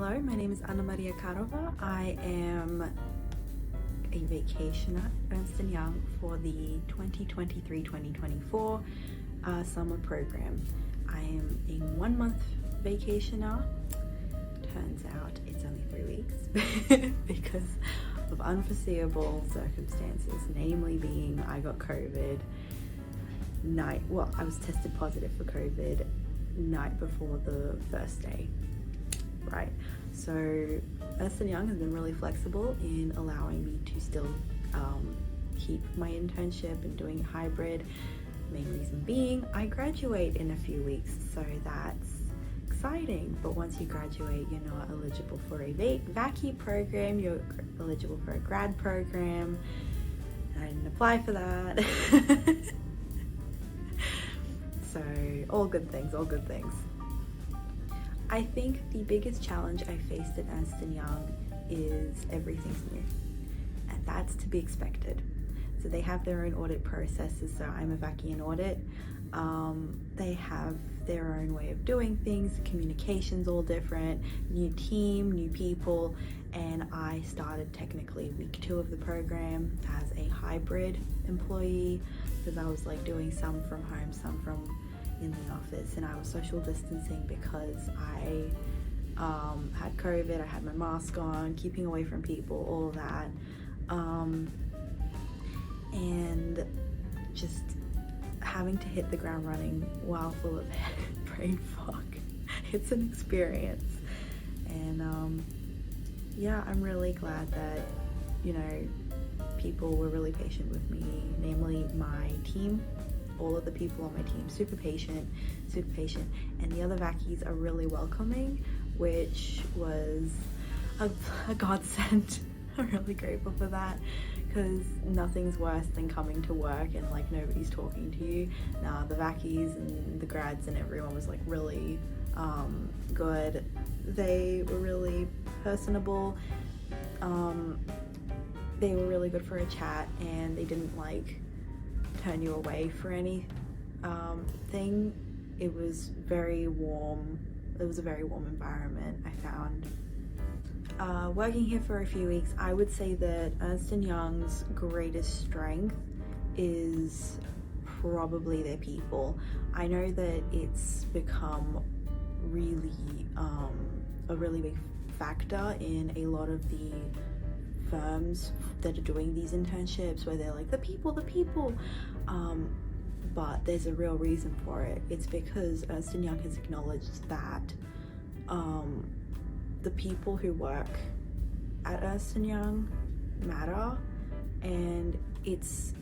Hello, my name is Karova. I am a vacationer at Ernst & Young for the 2023-2024 summer program. I am a 1 month vacationer. Turns out it's only 3 weeks because of unforeseeable circumstances, namely being I got COVID I was tested positive for COVID night before the first day. Right, so Ernst & Young has been really flexible in allowing me to still keep my internship and doing hybrid. Main reason being I graduate in a few weeks, so that's exciting. But once you graduate, you're not eligible for a VACI program, you're eligible for a grad program. I didn't apply for that. So all good things. I think the biggest challenge I faced at Ernst & Young is everything's new, and that's to be expected. So they have their own audit processes, so I'm a VACI in audit. They have their own way of doing things, communication's all different, new team, new people, and I started technically week 2 of the program as a hybrid employee because I was like doing some from home, some from in the office, and I was social distancing because I had COVID, I had my mask on, keeping away from people, all of that, and just having to hit the ground running while full of brain fog. It's an experience, and yeah, I'm really glad that, you know, people were really patient with me, namely my team. All of the people on my team, super patient, and the other VACIs are really welcoming, which was a godsend. I'm really grateful for that, because nothing's worse than coming to work and like nobody's talking to you. Nah, the VACIs and the grads and everyone was like really good. They were really personable. They were really good for a chat, and they didn't like turn you away for any thing. It was very warm. It was a very warm environment, I found. Working here for a few weeks, I would say that Ernst & Young's greatest strength is probably their people. I know that it's become really a really big factor in a lot of the firms that are doing these internships where they're like the people, but there's a real reason for it. It's because Ernst & Young has acknowledged that the people who work at Ernst & Young matter, and it's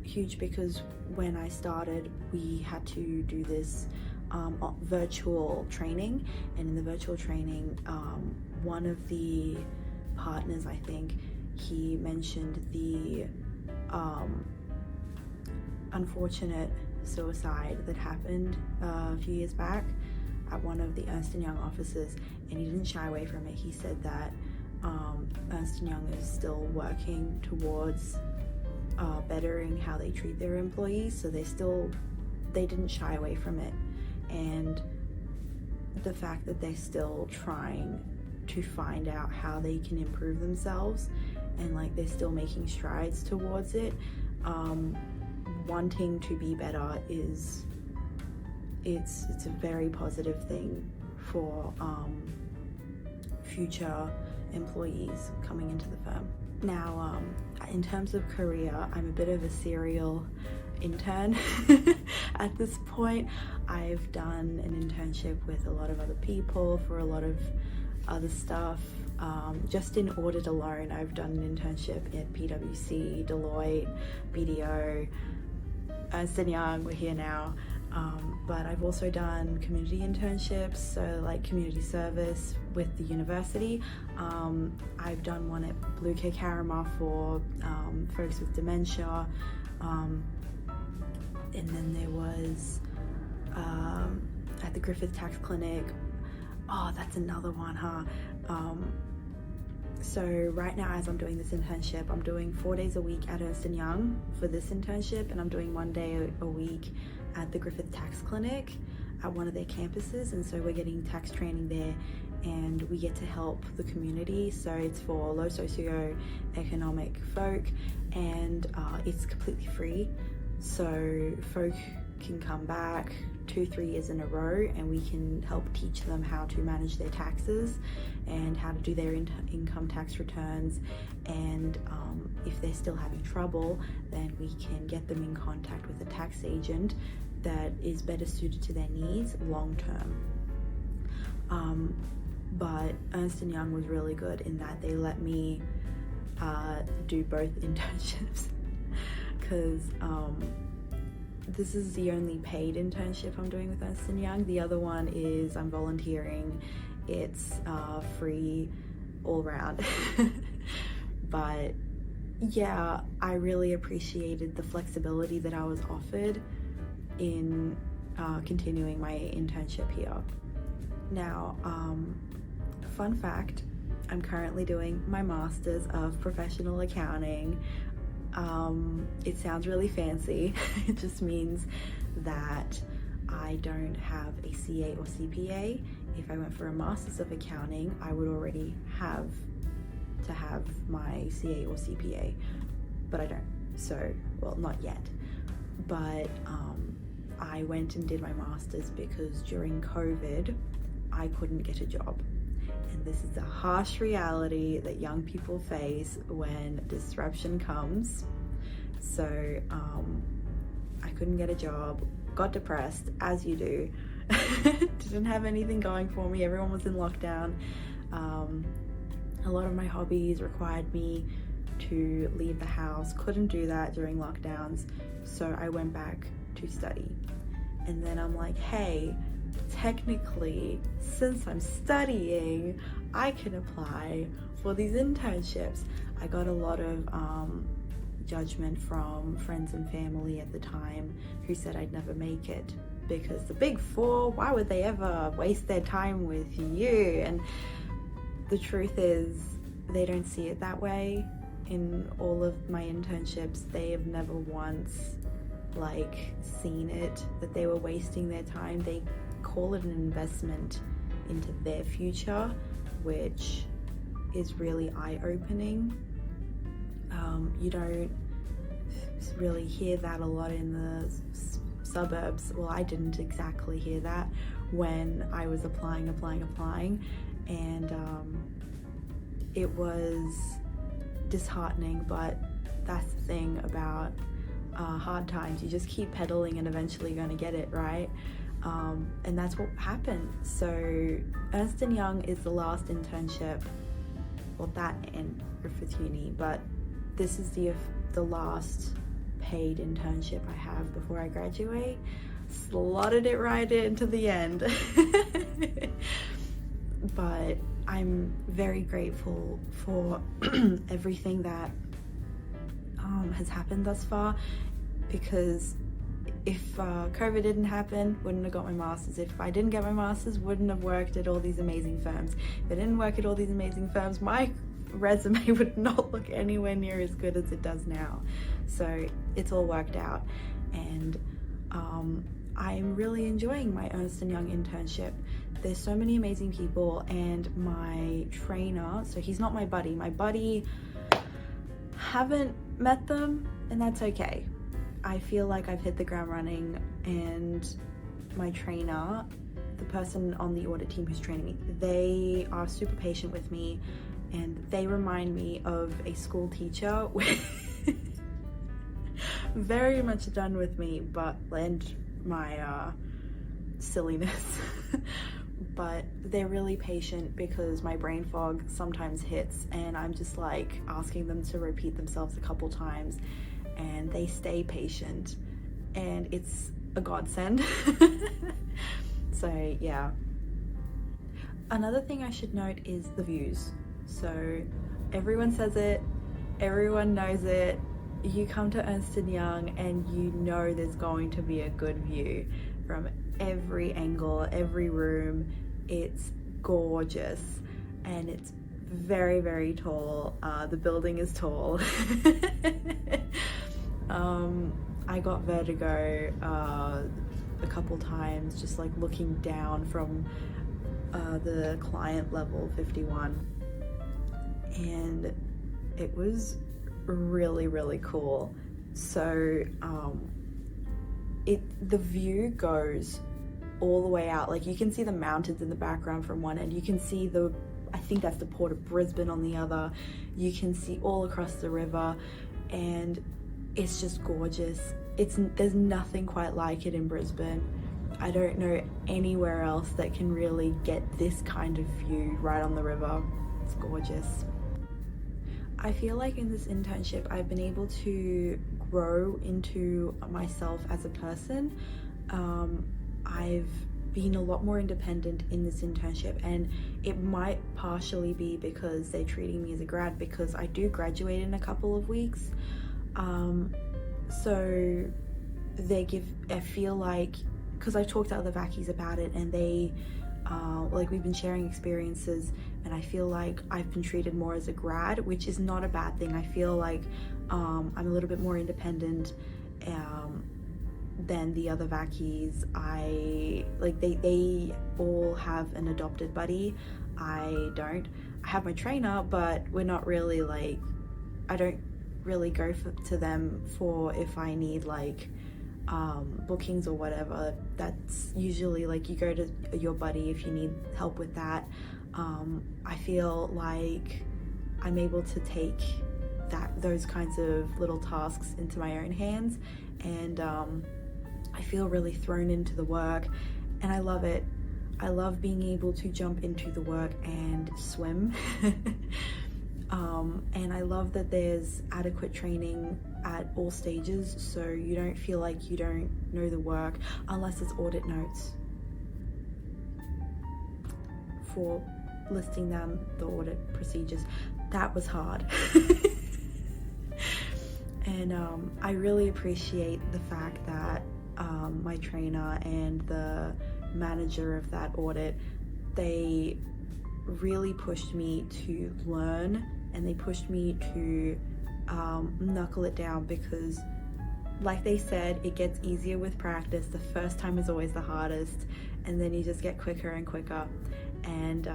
huge because when I started we had to do this virtual training, and in the virtual training one of the partners, I think, he mentioned the unfortunate suicide that happened a few years back at one of the Ernst & Young offices, and he didn't shy away from it. He said that Ernst & Young is still working towards bettering how they treat their employees, so they didn't shy away from it, and the fact that they're still trying to find out how they can improve themselves, and like they're still making strides towards it. Wanting to be better it's a very positive thing for future employees coming into the firm. Now, in terms of career, I'm a bit of a serial intern. At this point, I've done an internship with a lot of other people for a lot of other stuff. Just in audit alone, I've done an internship at PwC, Deloitte, BDO, Ernst & Young, we're here now. But I've also done community internships, so like community service with the university. I've done one at Blue K Karoma for folks with dementia, and then there was at the Griffith Tax Clinic. Oh, that's another one, huh? So right now, as I'm doing this internship, I'm doing 4 days a week at Ernst & Young for this internship, and I'm doing 1 day a week at the Griffith Tax Clinic at one of their campuses, and so we're getting tax training there, and we get to help the community. So it's for low socioeconomic folk, and it's completely free. So folk can come back 2-3 years in a row, and we can help teach them how to manage their taxes and how to do their income tax returns. And if they're still having trouble, then we can get them in contact with a tax agent that is better suited to their needs long term. But Ernst & Young was really good in that they let me do both internships, because this is the only paid internship I'm doing with Ernst & Young. The other one is I'm volunteering. It's free all around. But yeah, I really appreciated the flexibility that I was offered in continuing my internship here. Now, fun fact, I'm currently doing my Master's of Professional Accounting. It sounds really fancy. It just means that I don't have a CA or CPA. If I went for a Master's of Accounting, I would already have to have my CA or CPA, but I don't. So, well, not yet. But I went and did my Master's because during COVID, I couldn't get a job. And this is the harsh reality that young people face when disruption comes. So I couldn't get a job, got depressed, as you do. Didn't have anything going for me. Everyone was in lockdown. A lot of my hobbies required me to leave the house. Couldn't do that during lockdowns. So I went back to study. And then I'm like, hey, technically, since I'm studying, I can apply for these internships. I got a lot of judgment from friends and family at the time who said I'd never make it because the Big Four, why would they ever waste their time with you? And the truth is, they don't see it that way. In all of my internships, they have never once seen it that they were wasting their time. They call it an investment into their future, which is really eye-opening. You don't really hear that a lot in the suburbs. Well, I didn't exactly hear that when I was applying, and it was disheartening, but that's the thing about hard times. You just keep pedaling and eventually you're going to get it, right? And that's what happened. So Ernst & Young is the last internship, well, that and Griffith Uni, but this is the last paid internship I have before I graduate. Slotted it right into the end. But I'm very grateful for everything that has happened thus far, because if COVID didn't happen, wouldn't have got my Master's. If I didn't get my Master's, wouldn't have worked at all these amazing firms. If I didn't work at all these amazing firms, my resume would not look anywhere near as good as it does now. So it's all worked out, and I'm really enjoying my Ernst & Young internship. There's so many amazing people, and my trainer, so he's not my buddy, haven't met them, and that's okay. I feel like I've hit the ground running, and my trainer, the person on the audit team who's training me, they are super patient with me, and they remind me of a school teacher very much done with me, and my silliness. But they're really patient because my brain fog sometimes hits, and I'm just asking them to repeat themselves a couple times, and they stay patient, and it's a godsend. So yeah. Another thing I should note is the views. So everyone says it, everyone knows it. You come to Ernst & Young and you know there's going to be a good view from every angle, every room. It's gorgeous, and it's very, very tall. The building is tall. I got vertigo a couple times just looking down from the client level 51, and it was really, really cool. So the view goes all the way out. Like, you can see the mountains in the background from one end, you can see I think that's the Port of Brisbane on the other, you can see all across the river, and it's just gorgeous. There's nothing quite like it in Brisbane. I don't know anywhere else that can really get this kind of view right on the river. It's gorgeous. I feel like in this internship I've been able to grow into myself as a person. I've been a lot more independent in this internship, and it might partially be because they're treating me as a grad, because I do graduate in a couple of weeks. So I feel like, because I've talked to other vaccies about it, and they like, we've been sharing experiences, and I feel like I've been treated more as a grad, which is not a bad thing. I feel like I'm a little bit more independent than the other vaccies. They all have an adopted buddy. I don't. I have my trainer, but we're not really like, I don't really go to them for if I need like bookings or whatever. That's usually like, you go to your buddy if you need help with that. I feel like I'm able to take those kinds of little tasks into my own hands, and I feel really thrown into the work, and I love it. I love being able to jump into the work and swim. And I love that there's adequate training at all stages, so you don't feel like you don't know the work unless it's audit notes for listing down the audit procedures. That was hard. And I really appreciate the fact that my trainer and the manager of that audit, they really pushed me to learn, and they pushed me to knuckle it down, because like they said, it gets easier with practice. The first time is always the hardest, and then you just get quicker and quicker. And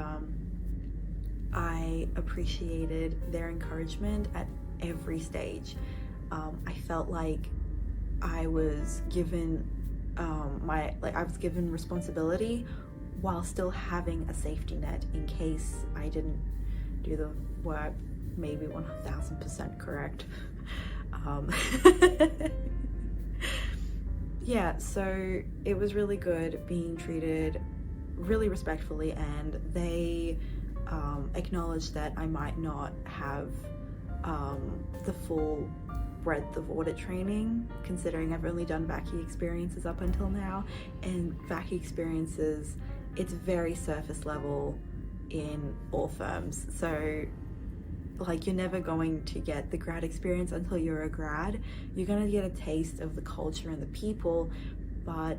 I appreciated their encouragement at every stage. I felt like I was given I was given responsibility while still having a safety net in case I didn't do the work maybe 1000% correct. Yeah, so it was really good being treated really respectfully, and they acknowledged that I might not have the full breadth of audit training, considering I've only done vaccy experiences up until now, and vaccy experiences, it's very surface level in all firms. So like, you're never going to get the grad experience until you're a grad. You're going to get a taste of the culture and the people, but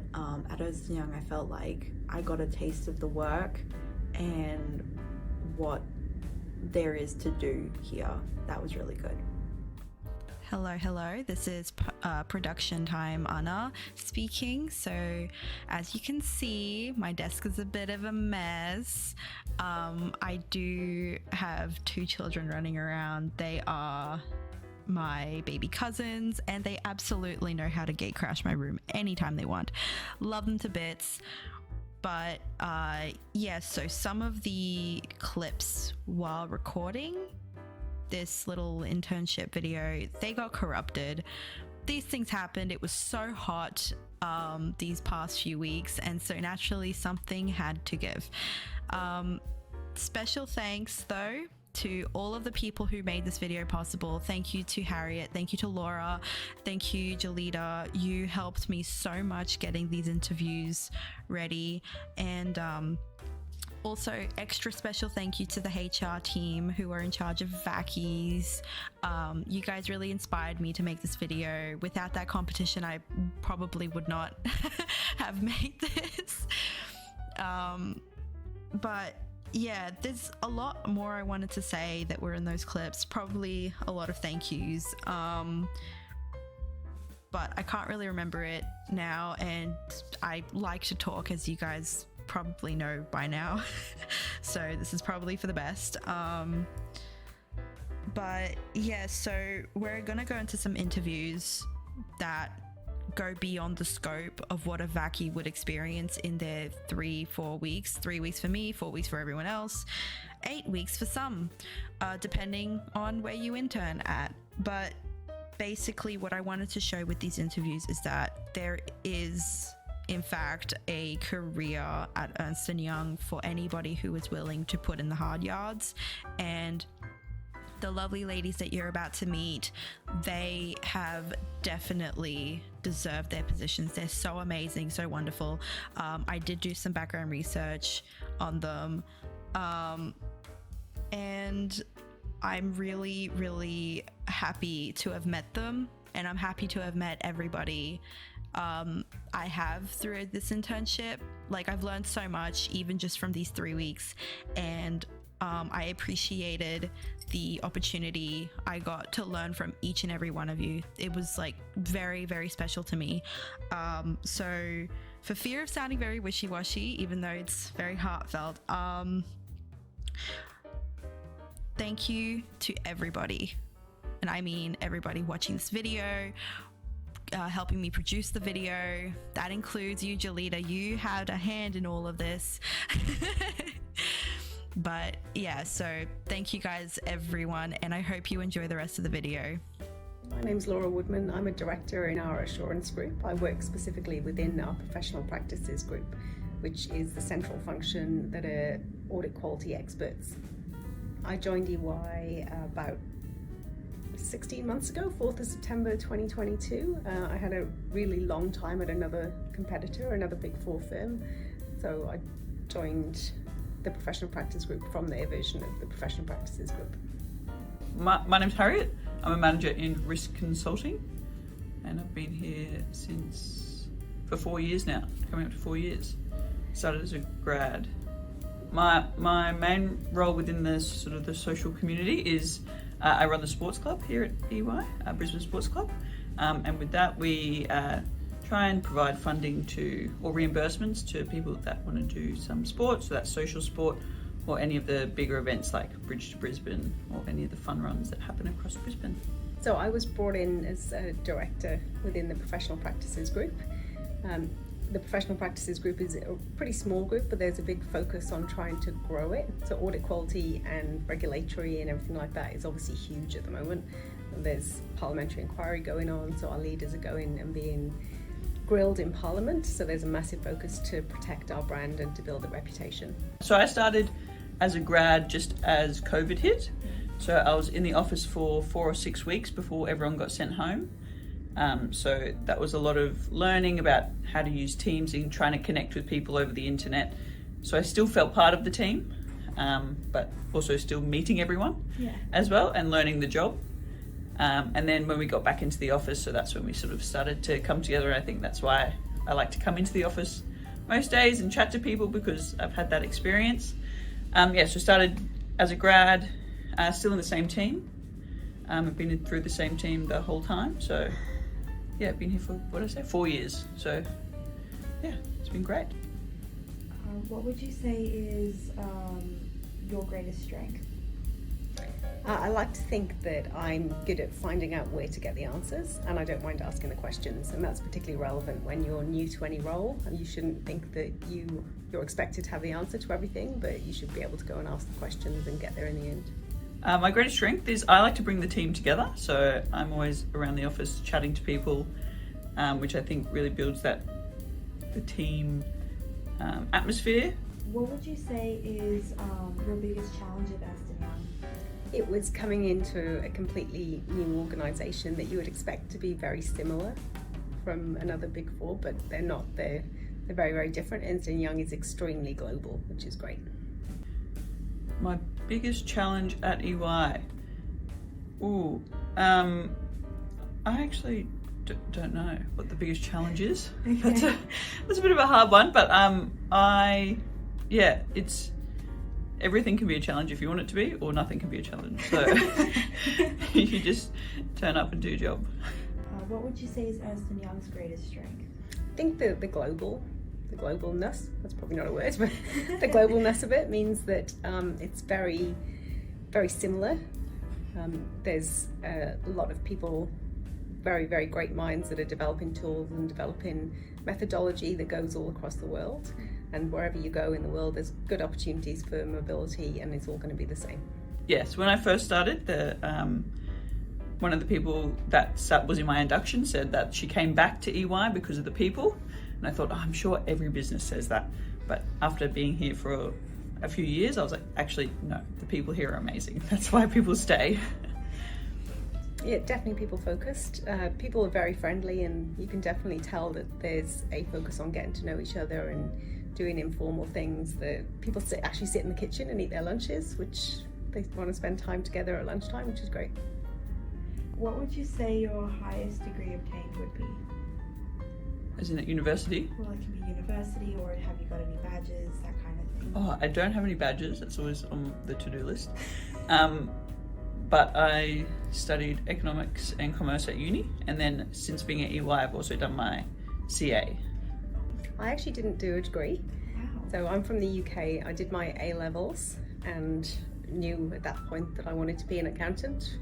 at Ernst & Young, I felt like I got a taste of the work and what there is to do here. That was really good. Hello, this is production time Anna speaking. So as you can see, my desk is a bit of a mess. I do have 2 children running around. They are my baby cousins, and they absolutely know how to gate crash my room anytime they want. Love them to bits. But yeah, so some of the clips while recording this little internship video, they got corrupted. These things happened. It was so hot these past few weeks, and so naturally something had to give. Special thanks though to all of the people who made this video possible. Thank you to Harriet, thank you to Laura, thank you Jolita. You helped me so much getting these interviews ready, and also, extra special thank you to the HR team who are in charge of vaccies. You guys really inspired me to make this video. Without that competition, I probably would not have made this. But yeah, there's a lot more I wanted to say that were in those clips. Probably a lot of thank yous. But I can't really remember it now, and I like to talk, as you guys probably know by now. So this is probably for the best. But yeah, so we're gonna go into some interviews that go beyond the scope of what a vaccy would experience in their 3-4 weeks. 3 weeks for me, 4 weeks for everyone else, 8 weeks for some, depending on where you intern at. But basically what I wanted to show with these interviews is that there is in fact a career at Ernst & Young for anybody who is willing to put in the hard yards. And the lovely ladies that you're about to meet, they have definitely deserved their positions. They're so amazing, so wonderful. I did do some background research on them, and I'm really, really happy to have met them, and I'm happy to have met everybody I have through this internship. Like, I've learned so much even just from these 3 weeks, and I appreciated the opportunity I got to learn from each and every one of you. It was like very, very special to me. So for fear of sounding very wishy-washy, even though it's very heartfelt, thank you to everybody. And I mean everybody watching this video, helping me produce the video. That includes you, Jolita. You had a hand in all of this. But yeah, so thank you guys, everyone, and I hope you enjoy the rest of the video. My name's Laura Woodman. I'm a director in our assurance group. I work specifically within our professional practices group, which is the central function that are audit quality experts. I joined EY about 16 months ago, 4th of September 2022. I had a really long time at another competitor, another Big Four firm. So I joined the professional practice group from their version of the professional practices group. My name's Harriet. I'm a manager in risk consulting, and I've been here for 4 years now, coming up to 4 years. Started as a grad. My main role within the sort of the social community is I run the sports club here at EY, Brisbane Sports Club, and with that we try and provide funding or reimbursements to people that want to do some sport, so that's social sport or any of the bigger events like Bridge to Brisbane or any of the fun runs that happen across Brisbane. So I was brought in as a director within the professional practices group. The professional practices group is a pretty small group, but there's a big focus on trying to grow it. So audit quality and regulatory and everything like that is obviously huge at the moment. There's parliamentary inquiry going on, so our leaders are going and being grilled in Parliament, so there's a massive focus to protect our brand and to build a reputation. So I started as a grad just as COVID hit. So I was in the office for 4 or 6 weeks before everyone got sent home. So that was a lot of learning about how to use Teams and trying to connect with people over the internet. So I still felt part of the team, but also still meeting everyone as well and learning the job. And then when we got back into the office, so that's when we sort of started to come together. I think that's why I like to come into the office most days and chat to people, because I've had that experience. So started as a grad, still in the same team. I've been through the same team the whole time. So yeah, I've been here for, 4 years. So yeah, it's been great. What would you say is your greatest strength? I like to think that I'm good at finding out where to get the answers, and I don't mind asking the questions, and that's particularly relevant when you're new to any role, and you shouldn't think that you're expected to have the answer to everything, but you should be able to go and ask the questions and get there in the end. My greatest strength is I like to bring the team together, so I'm always around the office chatting to people, which I think really builds the team atmosphere. What would you say is your biggest challenge at Ernst & Young? It was coming into a completely new organisation that you would expect to be very similar from another Big Four, but they're not. They're very, very different. Ernst & Young is extremely global, which is great. My biggest challenge at EY? I actually don't know what the biggest challenge is. Okay. That's a bit of a hard one, but it's everything can be a challenge if you want it to be, or nothing can be a challenge. So you just turn up and do your job. What would you say is Ernst & Young's greatest strength? I think the global the globalness, that's probably not a word, but the globalness of it means that it's very, very similar. There's a lot of people, very, very great minds that are developing tools and developing methodology that goes all across the world. And wherever you go in the world, there's good opportunities for mobility, and it's all going to be the same. Yes, when I first started, one of the people that was in my induction said that she came back to EY because of the people. And I thought, oh, I'm sure every business says that. But after being here for a few years, I was like, actually, no, the people here are amazing. That's why people stay. Yeah, definitely people focused. People are very friendly, and you can definitely tell that there's a focus on getting to know each other and doing informal things. That people actually sit in the kitchen and eat their lunches, which they want to spend time together at lunchtime, which is great. What would you say your highest degree obtained would be? As in at university? Well, it can be university, or have you got any badges, that kind of thing? Oh, I don't have any badges. That's always on the to-do list. But I studied economics and commerce at uni, and then since being at EY, I've also done my CA. I actually didn't do a degree. Wow. So I'm from the UK. I did my A-levels and knew at that point that I wanted to be an accountant.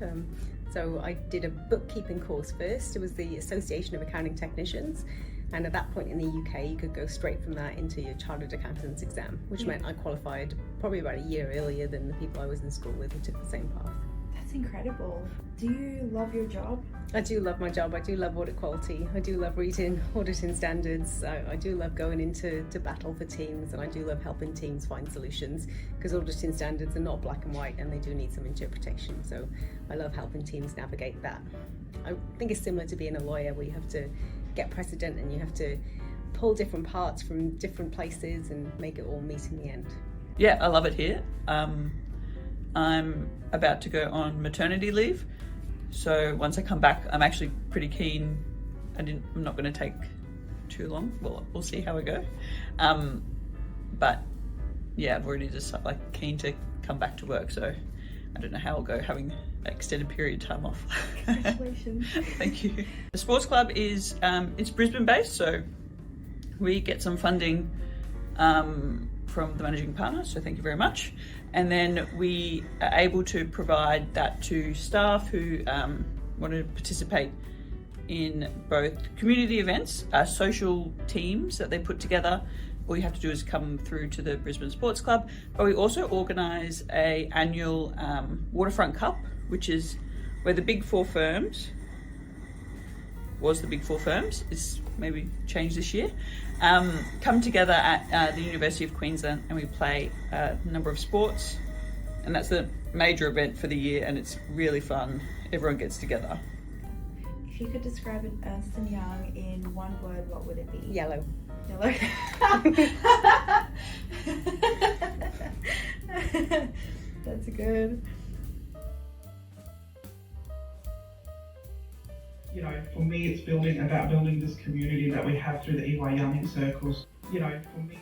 So I did a bookkeeping course first. It was the Association of Accounting Technicians. And at that point in the UK, you could go straight from that into your Chartered Accountant's exam, which meant I qualified probably about a year earlier than the people I was in school with who took the same path. That's incredible. Do you love your job? I do love my job. I do love audit quality. I do love reading auditing standards. I do love going into battle for teams, and I do love helping teams find solutions, because auditing standards are not black and white and they do need some interpretation. So I love helping teams navigate that. I think it's similar to being a lawyer, where you have to get precedent and you have to pull different parts from different places and make it all meet in the end. Yeah, I love it here. I'm about to go on maternity leave, so once I come back, I'm actually pretty keen. I'm not going to take too long. Well, we'll see how I go. But yeah, I've already just like keen to come back to work, so I don't know how I'll go having an extended period of time off. Congratulations. Thank you. The sports club is it's Brisbane based, so we get some funding from the managing partner, so thank you very much. And then we are able to provide that to staff who want to participate in both community events, social teams that they put together. All you have to do is come through to the Brisbane Sports Club. But we also organise an annual Waterfront Cup, which is where the big four firms, it's maybe changed this year, come together at the University of Queensland, and we play a number of sports, and that's the major event for the year, and it's really fun. Everyone gets together. If you could describe an Ernst & Young in one word, what would it be? Yellow. Yellow. That's good. You know, for me, it's about building this community that we have through the EY Younging Circles. You know, for me,